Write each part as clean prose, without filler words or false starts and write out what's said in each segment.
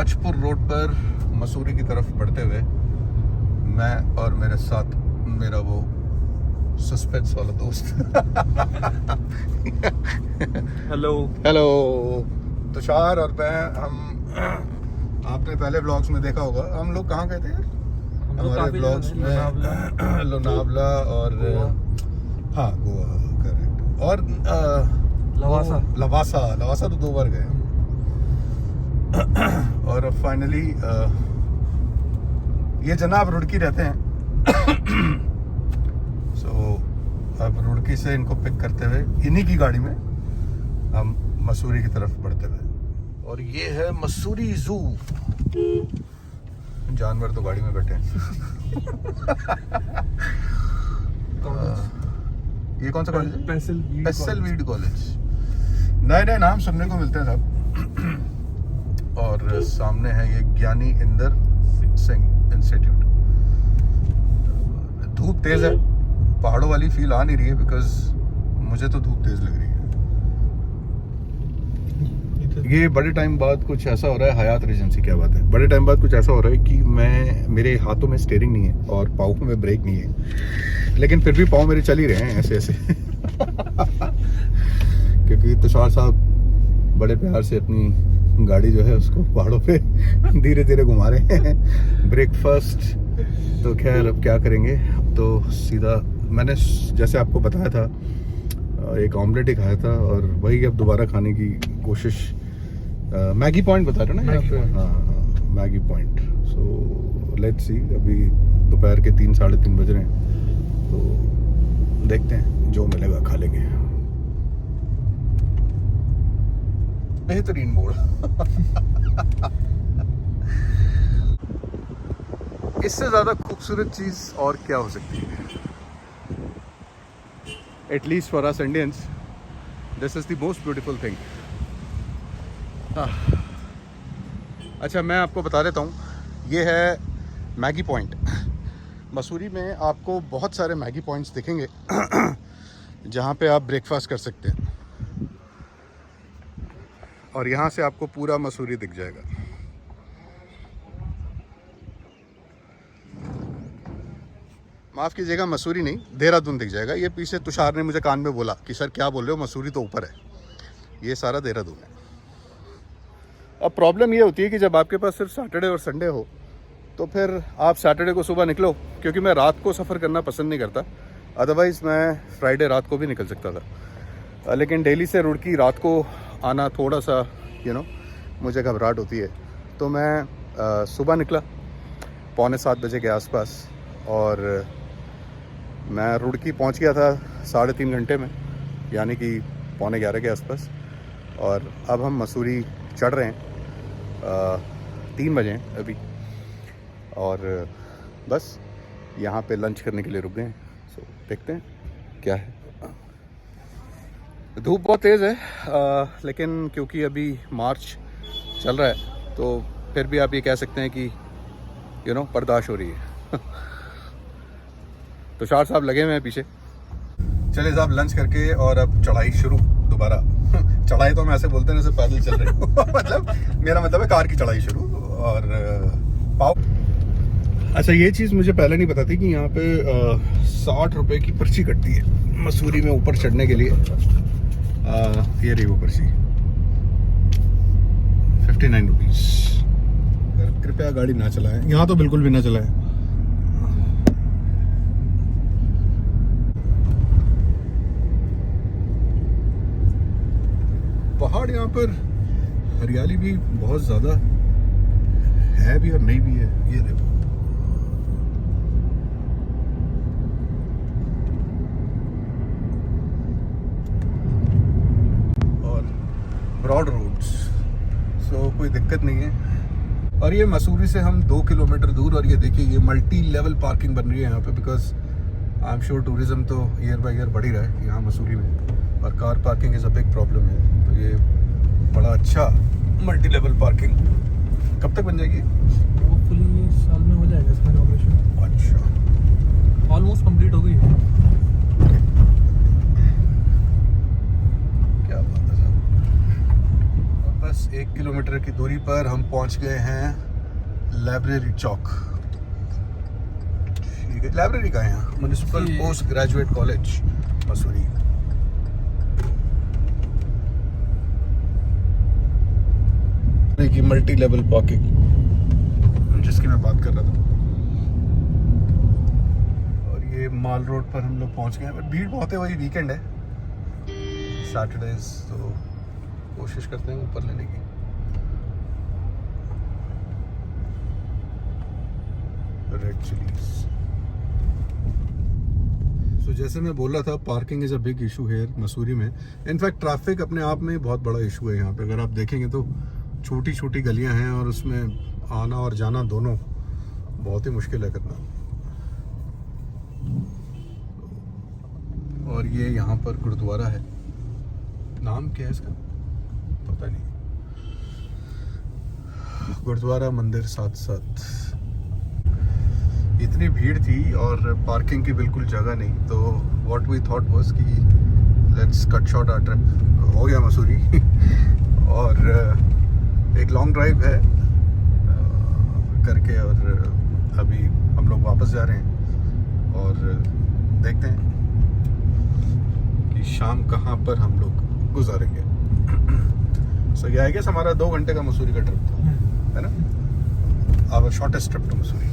Tajpur road पर मसूरी की तरफ बढ़ते हुए मैं और मेरे साथ मेरा वो सस्पेंस वाला दोस्त हेलो हेलो तुषार और मैं हम आपने पहले ब्लॉग्स में देखा होगा हम लोग कहाँ गए थे यार हमारे ब्लॉग्स में लोनावला और हाँ गोवा करेक्ट और लवासा तो 2 बार गए और अब फाइनली ये जनाब रुड़की रहते हैं सो अब रुड़की से इनको पिक करते हुए इन्हीं की गाड़ी में हम मसूरी की तरफ बढ़ते हुए और ये है मसूरी जू। जानवर तो गाड़ी में बैठे हैं ये कौन सा कॉलेज है? पेसलवीड कॉलेज। नए नए नाम सुनने को मिलते हैं साहब। और सामने है ये ज्ञानी इंदर सिंह इंस्टीट्यूट। धूप तेज है, पहाड़ों वाली फील आ नहीं रही है बिकॉज मुझे तो धूप तेज लग रही है। ये बड़े टाइम बाद कुछ ऐसा हो रहा है, हयात रीजेंसी क्या बात है, बड़े टाइम बाद कुछ ऐसा हो रहा है कि मेरे हाथों में स्टीयरिंग नहीं है और पाँव में ब्रेक नहीं है, लेकिन फिर भी पाँव मेरे चल ही रहे हैं ऐसे ऐसे क्योंकि तुषार साहब बड़े प्यार से अपनी गाड़ी जो है उसको पहाड़ों पे धीरे धीरे घुमा रहे हैं। ब्रेकफास्ट तो खैर अब क्या करेंगे, तो सीधा मैंने जैसे आपको बताया था एक ऑमलेट ही खाया था और वही अब दोबारा खाने की कोशिश। मैगी पॉइंट बता रहे हो ना यहाँ पे? हाँ Maggi point. So let's see, अभी दोपहर के 3 साढ़े 3 बज रहे हैं, तो देखते हैं जो मिलेगा खा लेंगे। बेहतरीन मोड़ इससे ज़्यादा खूबसूरत चीज़ और क्या हो सकती है? At least for us Indians, this is the most beautiful thing. अच्छा मैं आपको बता देता हूँ, ये है मैगी पॉइंट। मसूरी में आपको बहुत सारे मैगी पॉइंट्स दिखेंगे जहाँ पे आप ब्रेकफास्ट कर सकते हैं और यहाँ से आपको पूरा मसूरी दिख जाएगा। माफ़ कीजिएगा, मसूरी नहीं, देहरादून दिख जाएगा। ये पीछे तुषार ने मुझे कान में बोला कि सर क्या बोल रहे हो, मसूरी तो ऊपर है, ये सारा देहरादून है। अब प्रॉब्लम ये होती है कि जब आपके पास सिर्फ सैटरडे और संडे हो तो फिर आप सैटरडे को सुबह निकलो, क्योंकि मैं रात को सफ़र करना पसंद नहीं करता, अदरवाइज़ मैं फ्राइडे रात को भी निकल सकता था, लेकिन दिल्ली से रुड़की रात को आना थोड़ा सा मुझे घबराहट होती है। तो मैं सुबह निकला 7:45 बजे के आसपास और मैं रुड़की पहुंच गया था 3.5 घंटे में, यानी कि 11:15 के आसपास। और अब हम मसूरी चढ़ रहे हैं, 3 बजे हैं अभी, और बस यहाँ पे लंच करने के लिए रुक गए हैं। सो देखते हैं क्या है। धूप बहुत तेज़ है, लेकिन क्योंकि अभी मार्च चल रहा है तो फिर भी आप ये कह सकते हैं कि बर्दाश्त हो रही है। तुषार साहब लगे हुए हैं पीछे। चले साहब लंच करके और अब चढ़ाई शुरू दोबारा। चढ़ाई तो हम ऐसे बोलते हैं जैसे पैदल चल रहे हो मतलब मेरा मतलब है कार की चढ़ाई शुरू। और पाव, अच्छा ये चीज़ मुझे पहले नहीं पता थी कि यहाँ पे 60 रुपए की पर्ची कटती है मसूरी में ऊपर चढ़ने के लिए। ये रही वो पर्ची, 59 रुपीज़। कृपया गाड़ी ना चलाएं, यहाँ तो बिल्कुल भी ना चलाएं। पहाड़ यहाँ पर हरियाली भी बहुत ज़्यादा है भी और नहीं भी है। ये देखो, और ब्रॉड रोड्स, सो कोई दिक्कत नहीं है। और ये मसूरी से हम 2 किलोमीटर दूर, और ये देखिए ये मल्टी लेवल पार्किंग बन रही है यहाँ पे, because I am sure tourism तो ईयर बाई ईयर बढ़ ही रहा है यहाँ मसूरी में, और car parking is a big problem है। तो ये बड़ा अच्छा मल्टी लेवल पार्किंग कब तक बन जाएगी? होपफुली इस साल में हो जाएगा इसका इनॉग्रेशन। अच्छा, ऑलमोस्ट कंप्लीट हो गई है। क्या बात है साहब। बस 1 किलोमीटर की दूरी पर हम पहुंच गए हैं लाइब्रेरी चौक। ठीक है, लाइब्रेरी का है यहाँ, municipal post graduate college Mussoorie. की मल्टी लेवल पार्किंग जिसकी मैं बात कर रहा था। और ये माल रोड पर हम लोग पहुंच गए हैं, बट भीड़ बहुत है, वही वीकेंड है, सैटरडेज, तो कोशिश करते हैं ऊपर लेने की। Red chillies. तो जैसे मैं बोल रहा था, parking is a big issue है मसूरी में। इनफैक्ट ट्रैफिक अपने आप में बहुत बड़ा इशू है यहाँ पे। अगर आप देखेंगे तो छोटी छोटी गलियां हैं और उसमें आना और जाना दोनों बहुत ही मुश्किल है करना। और ये यहाँ पर गुरुद्वारा है, नाम क्या है इसका पता नहीं, गुरुद्वारा मंदिर साथ साथ। इतनी भीड़ थी और पार्किंग की बिल्कुल जगह नहीं, तो व्हाट वी थॉट वाज कि let's cut short our trip. हो गया मसूरी और एक लॉन्ग ड्राइव है करके, और अभी हम लोग वापस जा रहे हैं और देखते हैं कि शाम कहाँ पर हम लोग गुजारेंगे। सो ये आई गेस हमारा 2 घंटे का मसूरी का ट्रिप था, है ना, our shortest trip to Mussoorie.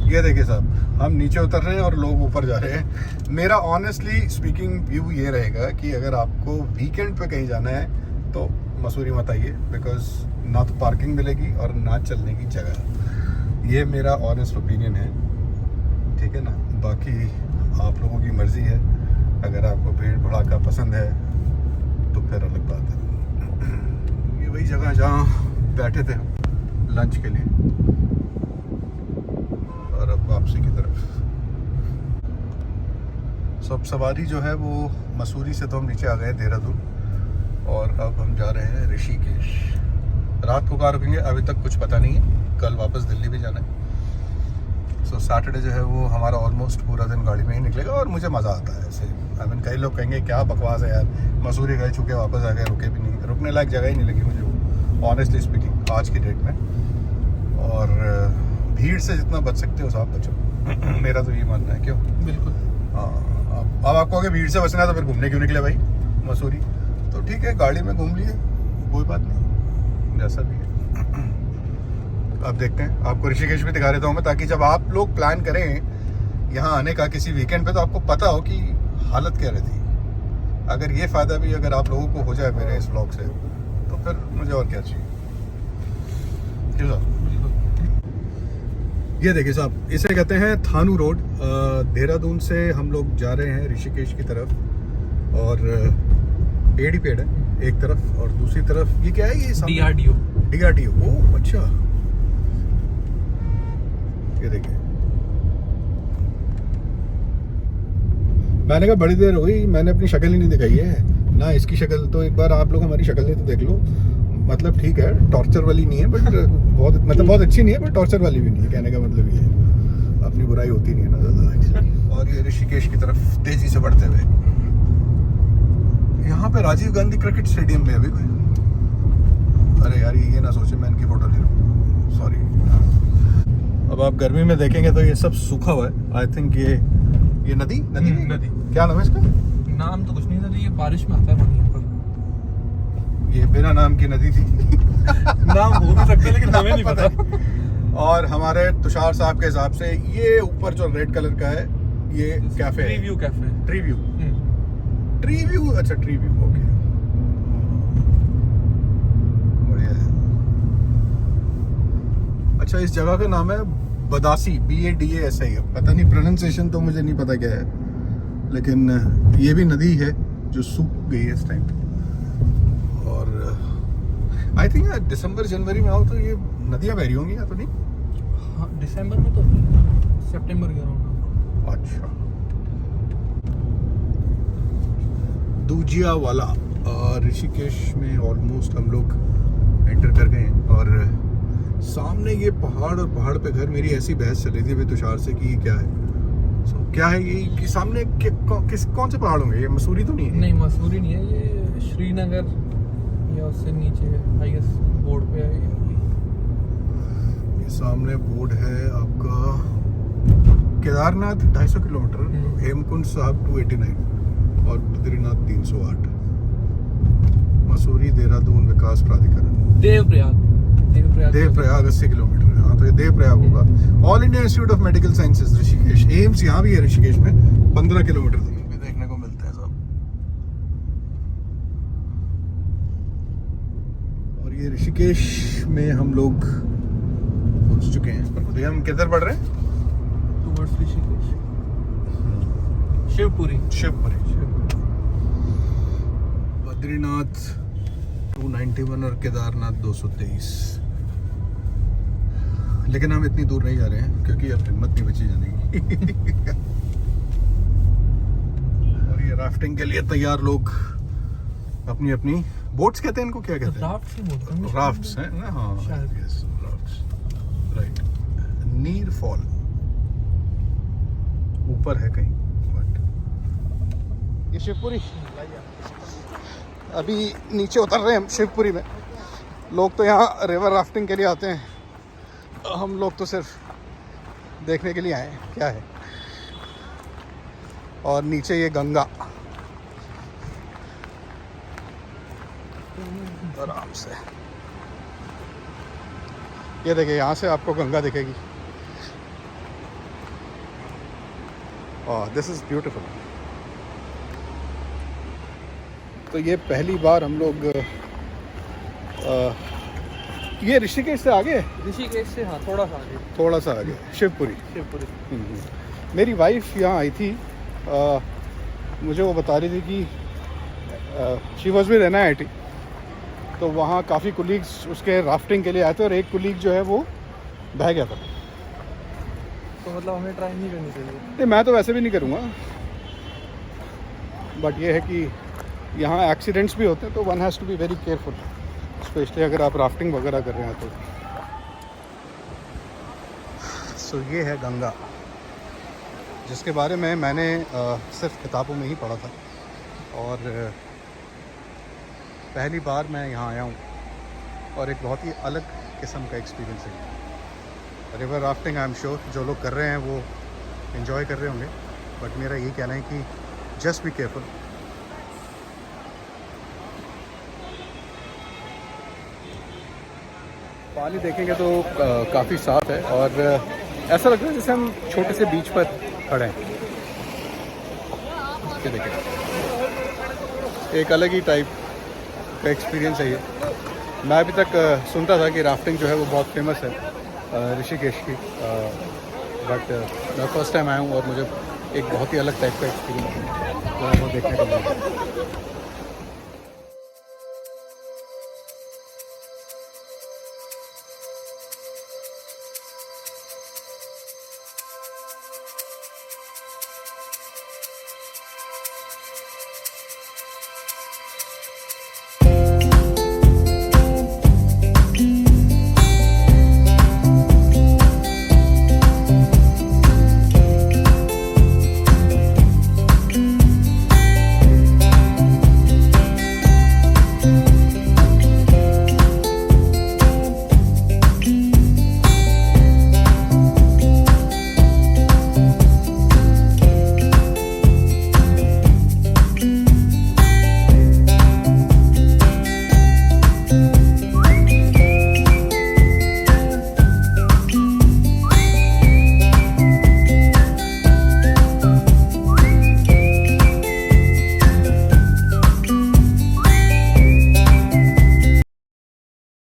ये देखिए साहब, हम नीचे उतर रहे हैं और लोग ऊपर जा रहे हैं। मेरा ऑनेस्टली स्पीकिंग व्यू ये रहेगा कि अगर आपको वीकेंड पे कहीं जाना है तो मसूरी मत आइए, बिकॉज ना तो पार्किंग मिलेगी और ना चलने की जगह। ये मेरा ऑनेस्ट ओपिनियन है, ठीक है ना। बाकी आप लोगों की मर्ज़ी है, अगर आपको भीड़ भड़ाका पसंद है तो फिर अलग बात है। ये वही जगह जहाँ बैठे थे हम लंच के लिए, और अब वापसी की तरफ। सब सवारी जो है वो मसूरी से तो हम नीचे आ गए देहरादून, और अब हम जा रहे हैं ऋषिकेश। रात को कहाँ रुकेंगे अभी तक कुछ पता नहीं है, कल वापस दिल्ली भी जाना है। सो सैटरडे जो है वो हमारा ऑलमोस्ट पूरा दिन गाड़ी में ही निकलेगा, और मुझे मज़ा आता है ऐसे। आई मीन कई लोग कहेंगे क्या बकवास है यार, मसूरी गए चुके वापस आ गए, रुके भी नहीं, रुकने लायक जगह ही नहीं लगी मुझे वो, ऑनेस्टली स्पीकिंग आज की डेट में। और भीड़ से जितना बच सकते हो साहब बचो। मेरा तो ये मानना है। क्यों? बिल्कुल। हाँ, अब आपको अगर भीड़ से बचना है तो फिर घूमने क्यों निकले भाई मसूरी? तो ठीक है, गाड़ी में घूम लिए, कोई बात नहीं, जैसा भी है। अब देखते हैं, आपको ऋषिकेश भी दिखा देता हूँ मैं, ताकि जब आप लोग प्लान करें यहाँ आने का किसी वीकेंड पे, तो आपको पता हो कि हालत क्या रहती है। अगर ये फ़ायदा भी अगर आप लोगों को हो जाए मेरे इस व्लॉग से, तो फिर मुझे और क्या चाहिए। क्यों साहब? ये देखिए साहब, इसे कहते हैं थानू रोड। देहरादून से हम लोग जा रहे हैं ऋषिकेश की तरफ, और पेड़ ही पेड़ है एक तरफ, और दूसरी तरफ ये क्या है, ये DRDO। ओह अच्छा, ये देखिए। मैंने कहा बड़ी देर हो गई, मैंने अपनी शक्ल ही नहीं दिखाई है ना, इसकी शक्ल। तो एक बार आप लोग हमारी शक्ल नहीं तो देख लो। मतलब ठीक है, टॉर्चर वाली नहीं है, बट बहुत अच्छी नहीं है, बट टॉर्चर वाली भी नहीं है। कहने का मतलब ये है, अपनी बुराई होती नहीं है ना ज़्यादा। और ये ऋषिकेश की तरफ तेजी से बढ़ते हुए, यहाँ पे राजीव गांधी क्रिकेट स्टेडियम में अभी कोई, अरे यार ये ना सोचे मैं इनकी फोटो ले रहा हूँ, सॉरी। अब आप गर्मी में देखेंगे तो ये सब सूखा हुआ है। आई थिंक ये नदी क्या नाम है इसका? नाम तो कुछ नहीं था, ये बारिश में आता है पानी यहाँ पर। ये बिना नाम की नदी थी। नाम हो भी सकता है लेकिन हमें नहीं पता। और हमारे तुषार साहब के हिसाब से ये ऊपर जो रेड कलर का है ये कैफे है, ट्री व्यू। अच्छा ट्री व्यू, ओके, बढ़िया है। अच्छा, इस जगह का नाम है बदासी, BADASI। पता नहीं प्रोनाउंसिएशन तो मुझे नहीं पता क्या है, लेकिन ये भी नदी है जो सूख गई है इस टाइम। और आई थिंक दिसंबर जनवरी में आओ तो ये नदियाँ बह रही होंगी, या तो नहीं? हाँ, दिसंबर में तो सितंबर के अराउंड। अच्छा, दूजिया वाला ऋषिकेश में ऑलमोस्ट हम लोग एंटर कर गए हैं। और सामने ये पहाड़, और पहाड़ पे घर। मेरी ऐसी बहस चल रही थी अभी तुषार से कि ये क्या है, So, क्या है ये कि सामने कौन से पहाड़ होंगे? ये मसूरी तो नहीं है? नहीं मसूरी नहीं है, ये श्रीनगर या उससे नीचे है, आई गेस बोर्ड पे है ये सामने बोर्ड है आपका केदारनाथ 250 किलोमीटर, हेमकुंड साहब 289 और बद्रीनाथ 308। मसूरी देहरादून विकास प्राधिकरण देवप्रयाग 80 किलोमीटर है। हाँ तो ये देवप्रयाग होगा। All India institute of medical sciences Rishikesh, AIIMS यहाँ भी है ऋषिकेश में, 15 किलोमीटर दूर भी देखने को मिलते हैं सब। और ये ऋषिकेश में हम लोग पहुंच चुके हैं। भैया हम किधर पढ़ रहे हैं? टुवर्ड्स ऋषिकेश, शिवपुरी। बद्रीनाथ 291 और केदारनाथ 223। लेकिन हम इतनी दूर नहीं जा रहे हैं क्योंकि अब हिम्मत नहीं बची जाने की। और ये राफ्टिंग के लिए तैयार लोग अपनी अपनी बोट्स कहते हैं इनको, क्या कहते हैं? राफ्ट ही बोलते हैं। राफ्ट्स हैं ना? हाँ यस राफ्ट्स, राइट। नीर फॉल ऊपर है कहीं, बट ये शिवपुरी। अभी नीचे उतर रहे हैं हम शिवपुरी में। लोग तो यहाँ रिवर राफ्टिंग के लिए आते हैं, हम लोग तो सिर्फ देखने के लिए आए हैं क्या है। और नीचे ये गंगा आराम से, ये देखिए यहाँ से आपको गंगा दिखेगी। This is beautiful. तो ये पहली बार हम लोग ये ऋषिकेश से आगे, ऋषिकेश से हाँ थोड़ा सा आगे शिवपुरी। मेरी वाइफ यहाँ आई थी, मुझे वो बता रही थी कि शी वॉज विद NIT, तो वहाँ काफ़ी कुलीग्स उसके राफ्टिंग के लिए आए थे और एक कुलीग जो है वो बह गया था। तो मतलब हमें ट्राई नहीं करनी चाहिए? नहीं मैं तो वैसे भी नहीं करूँगा, बट ये है कि यहाँ एक्सीडेंट्स भी होते हैं तो one has to be very careful, specially अगर आप राफ्टिंग वगैरह कर रहे हैं तो। सो ये है गंगा, जिसके बारे में मैंने सिर्फ किताबों में ही पढ़ा था और पहली बार मैं यहाँ आया हूँ और एक बहुत ही अलग किस्म का एक्सपीरियंस है। River rafting I am sure जो लोग कर रहे हैं वो एंजॉय कर रहे होंगे, बट मेरा यही कहना है कि जस्ट बी केयरफुल। पानी देखेंगे तो काफ़ी साफ़ है और ऐसा लग रहा है जैसे हम छोटे से बीच पर खड़े हैं। ये देखें, एक अलग ही टाइप का एक्सपीरियंस है ये। मैं अभी तक सुनता था कि राफ्टिंग जो है वो बहुत फेमस है ऋषिकेश की, बट मैं फर्स्ट टाइम आया हूँ और मुझे एक बहुत ही अलग टाइप का एक्सपीरियंस जो है वो देखने को मिला।